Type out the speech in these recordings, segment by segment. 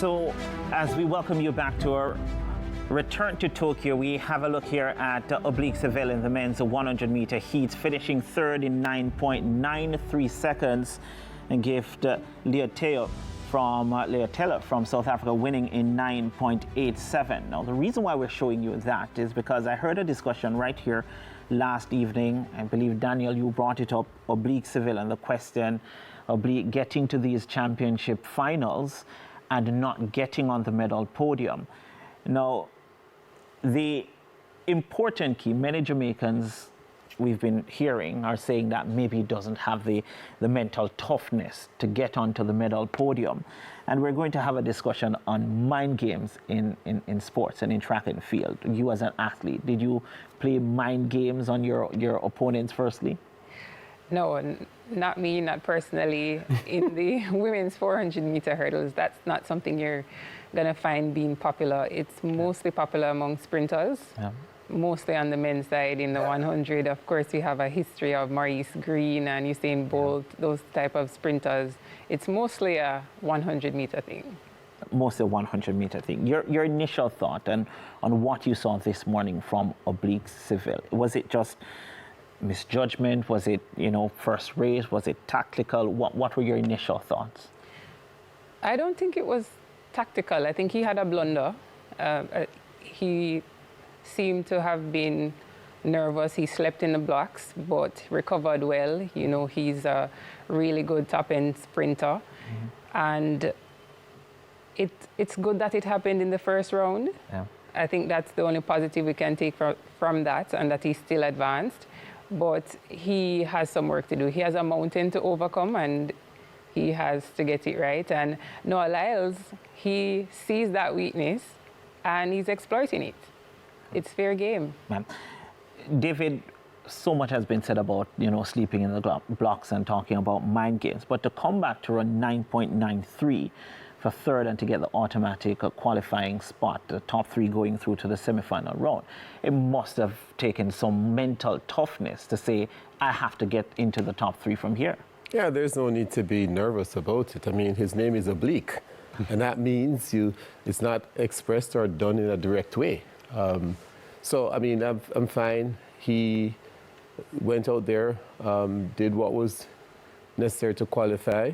So, as we welcome you back to our return to Tokyo, we have a look here at Oblique Seville in the men's 100-meter heats, finishing third in 9.93 seconds, and gift Leoteo from South Africa winning in 9.87. Now, the reason why we're showing you that is because I heard a discussion right here last evening. I believe, Daniel, you brought it up, Oblique Seville, and the question, Oblique getting to these championship finals and not getting on the medal podium. Now, the important key, many Jamaicans we've been hearing are saying that maybe he doesn't have the mental toughness to get onto the medal podium. And we're going to have a discussion on mind games in sports and in track and field. You as an athlete, did you play mind games on your opponents firstly? No, not me, not personally. In the women's 400-meter hurdles, that's not something you're going to find being popular. It's mostly popular among sprinters, mostly on the men's side. In the 100, of course, we have a history of Maurice Green and Usain Bolt, those type of sprinters. It's mostly a 100-meter thing. Mostly a 100-meter thing. Your initial thought on what you saw this morning from Oblique Seville, was it just misjudgment? Was it, first race? Was it tactical? What were your initial thoughts? I don't think it was tactical. I think he had a blunder. He seemed to have been nervous. He slept in the blocks, but recovered well. He's a really good top-end sprinter. And it's good that it happened in the first round. Yeah. I think that's the only positive we can take from that, and that he's still advanced. But he has some work to do. He has a mountain to overcome, and he has to get it right. And Noah Lyles, he sees that weakness, and he's exploiting it. It's fair game. David, so much has been said about, sleeping in the blocks and talking about mind games. But to come back to run 9.93 for third and to get the automatic qualifying spot, the top three going through to the semi-final round, it must have taken some mental toughness to say, I have to get into the top three from here. Yeah, there's no need to be nervous about it. I mean, his name is Oblique, and that means it's not expressed or done in a direct way. So, I mean, I'm fine. He went out there, did what was necessary to qualify.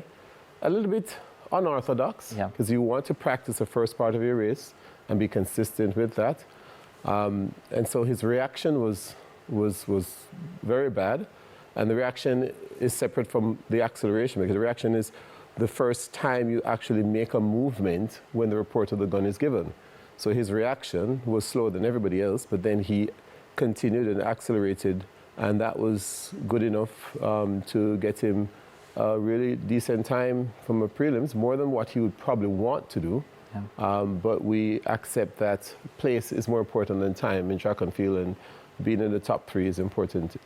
A little bit unorthodox, because you want to practice the first part of your race and be consistent with that. And so his reaction was very bad. And the reaction is separate from the acceleration, because the reaction is the first time you actually make a movement when the report of the gun is given. So his reaction was slower than everybody else, but then he continued and accelerated, and that was good enough to get him a really decent time from a prelims, more than what he would probably want to do. But we accept that place is more important than time in track and field, and being in the top three is important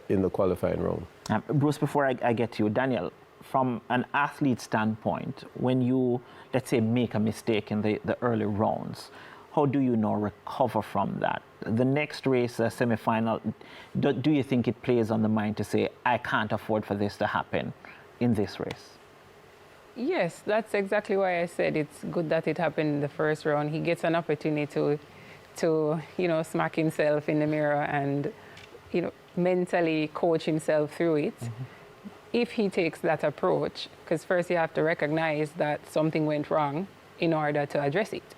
in the qualifying round. Bruce, before I get to you, Daniel, from an athlete standpoint, when you, let's say, make a mistake in the early rounds, how do you now recover from that? The next race, semi-final, do you think it plays on the mind to say, I can't afford for this to happen in this race? Yes, that's exactly why I said it's good that it happened in the first round. He gets an opportunity to smack himself in the mirror and, mentally coach himself through it. If he takes that approach, because first you have to recognize that something went wrong in order to address it.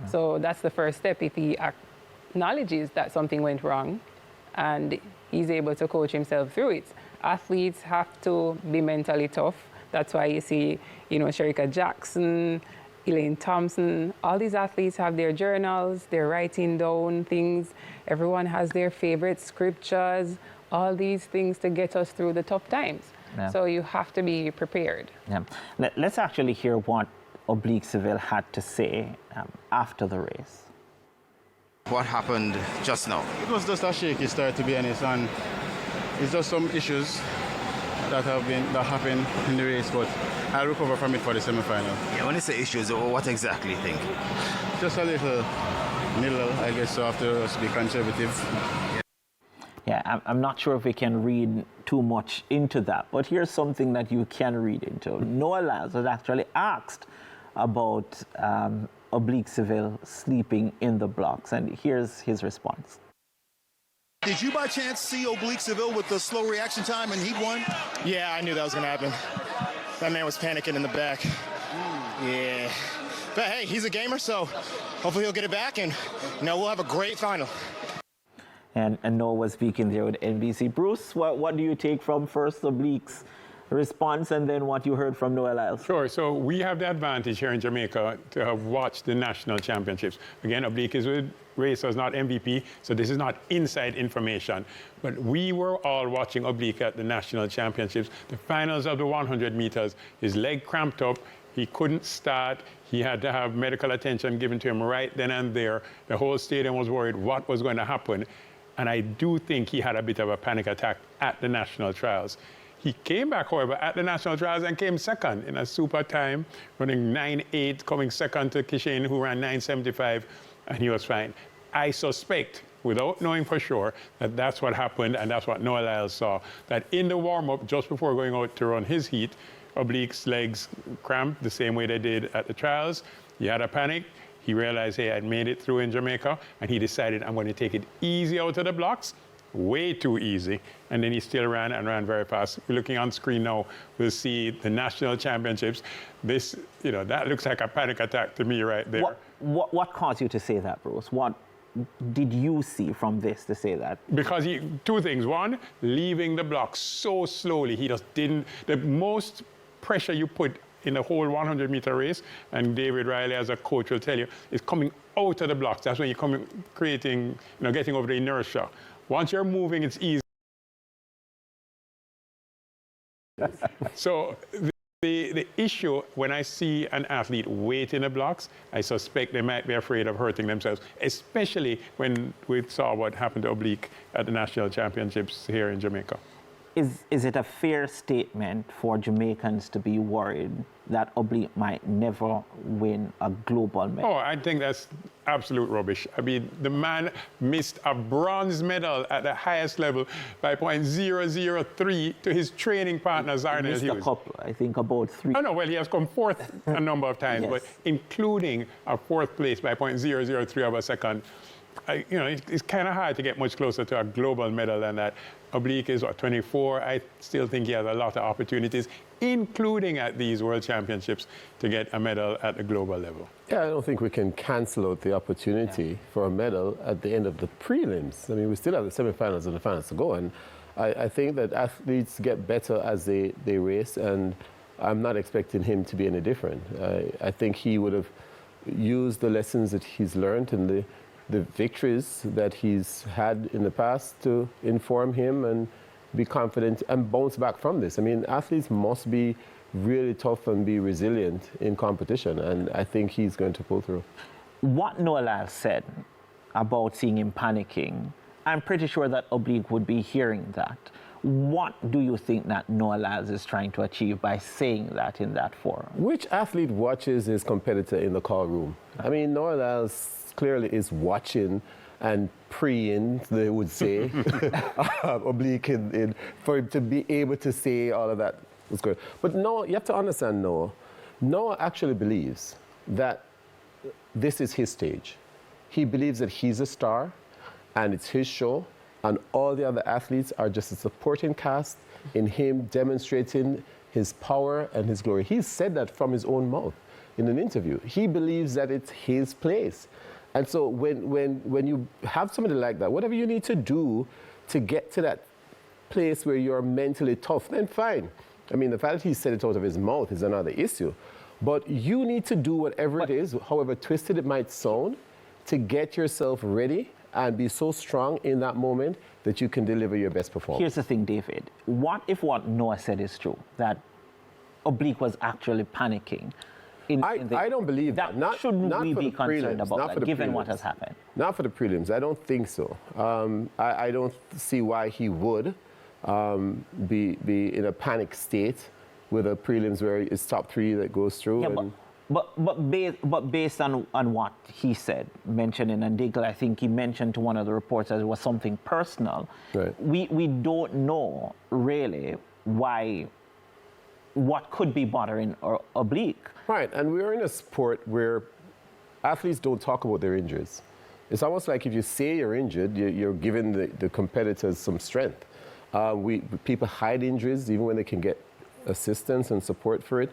So that's the first step. If he acknowledges that something went wrong and he's able to coach himself through it. Athletes have to be mentally tough. That's why you see, Sherika Jackson, Elaine Thompson, all these athletes have their journals, they're writing down things. Everyone has their favorite scriptures, all these things to get us through the tough times. So you have to be prepared. Let's actually hear what Oblique Seville had to say after the race. What happened just now? It was just a shaky start, to be honest, and it's just some issues that happened in the race, but I'll recover from it for the semi-final. Yeah, when you say issues, what exactly you think? Just a little, I guess, so I have to just be conservative. Yeah, I'm not sure if we can read too much into that, but here's something that you can read into. Noah Lyles was actually asked about Oblique Seville sleeping in the blocks, and here's his response. Did you by chance see Oblique Seville with the slow reaction time and heat one? Yeah, I knew that was going to happen. That man was panicking in the back. Yeah. But hey, he's a gamer, so hopefully he'll get it back, and we'll have a great final. And Noah was speaking there with NBC. Bruce, what do you take from first Oblique's response and then what you heard from Noah Lyles? Sure. So we have the advantage here in Jamaica to have watched the national championships. Again, Oblique is with racers, not MVP, so this is not inside information. But we were all watching Oblique at the national championships. The finals of the 100 meters, his leg cramped up. He couldn't start. He had to have medical attention given to him right then and there. The whole stadium was worried what was going to happen. And I do think he had a bit of a panic attack at the national trials. He came back, however, at the national trials and came second in a super time, running 9.8, coming second to Kishane, who ran 9.75, and he was fine. I suspect, without knowing for sure, that that's what happened, and that's what Noah Lyles saw, that in the warm-up, just before going out to run his heat, Oblique's legs cramped the same way they did at the trials. He had a panic. He realized, hey, I'd made it through in Jamaica, and he decided, I'm going to take it easy out of the blocks, way too easy. And then he still ran and ran very fast. We're looking on screen now, we'll see the national championships. This, that looks like a panic attack to me right there. What caused you to say that, Bruce? What did you see from this to say that? Because two things. One, leaving the block so slowly. He just didn't, the most pressure you put in the whole 100-meter race, and David Riley as a coach will tell you, is coming out of the blocks. That's when you're creating, getting over the inertia. Once you're moving, it's easy. So the issue, when I see an athlete wait in the blocks, I suspect they might be afraid of hurting themselves, especially when we saw what happened to Oblique at the national championships here in Jamaica. Is it a fair statement for Jamaicans to be worried that Oblique might never win a global medal? Oh, I think that's absolute rubbish. I mean, the man missed a bronze medal at the highest level by .003 to his training partner, Zarnell Hughes. He missed a couple, I think about 3. Oh, no, well, he has come fourth a number of times, Yes. but including a fourth place by .003 of a second. It's kind of hard to get much closer to a global medal than that. Oblique is, 24? I still think he has a lot of opportunities, including at these World Championships, to get a medal at the global level. Yeah, I don't think we can cancel out the opportunity for a medal at the end of the prelims. I mean, we still have the semifinals and the finals to go, and I think that athletes get better as they race, and I'm not expecting him to be any different. I think he would have used the lessons that he's learned and the victories that he's had in the past to inform him and be confident and bounce back from this. I mean, athletes must be really tough and be resilient in competition, and I think he's going to pull through. What Noah Lyles said about seeing him panicking, I'm pretty sure that Oblique would be hearing that. What do you think that Noah Lyles is trying to achieve by saying that in that forum? Which athlete watches his competitor in the call room? I mean, Noah Lyles clearly is watching and preying, they would say, Oblique for him to be able to say all of that was good. But no, you have to understand Noah. Noah actually believes that this is his stage. He believes that he's a star and it's his show, and all the other athletes are just a supporting cast in him demonstrating his power and his glory. He said that from his own mouth in an interview. He believes that it's his place. And so when you have somebody like that, whatever you need to do to get to that place where you're mentally tough, then fine. I mean, the fact that he said it out of his mouth is another issue. But you need to do whatever it is, however twisted it might sound, to get yourself ready and be so strong in that moment that you can deliver your best performance. Here's the thing, David. What if what Noah said is true, that Oblique was actually panicking? I don't believe that. Shouldn't we be concerned prelims, about that, given what has happened? Not for the prelims. I don't think so. I don't see why he would be in a panic state with a prelims where it's top 3 that goes through. Yeah, but based on what he said, mentioning and Diggle, I think he mentioned to one of the reports that it was something personal. Right. We don't know really why what could be bothering or oblique. Right, and we're in a sport where athletes don't talk about their injuries. It's almost like if you say you're injured, you're giving the competitors some strength. People hide injuries even when they can get assistance and support for it.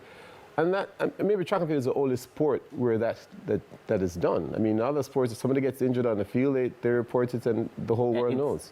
And maybe track and field is the only sport where that is done. I mean, in other sports, if somebody gets injured on the field, they report it and the whole world knows.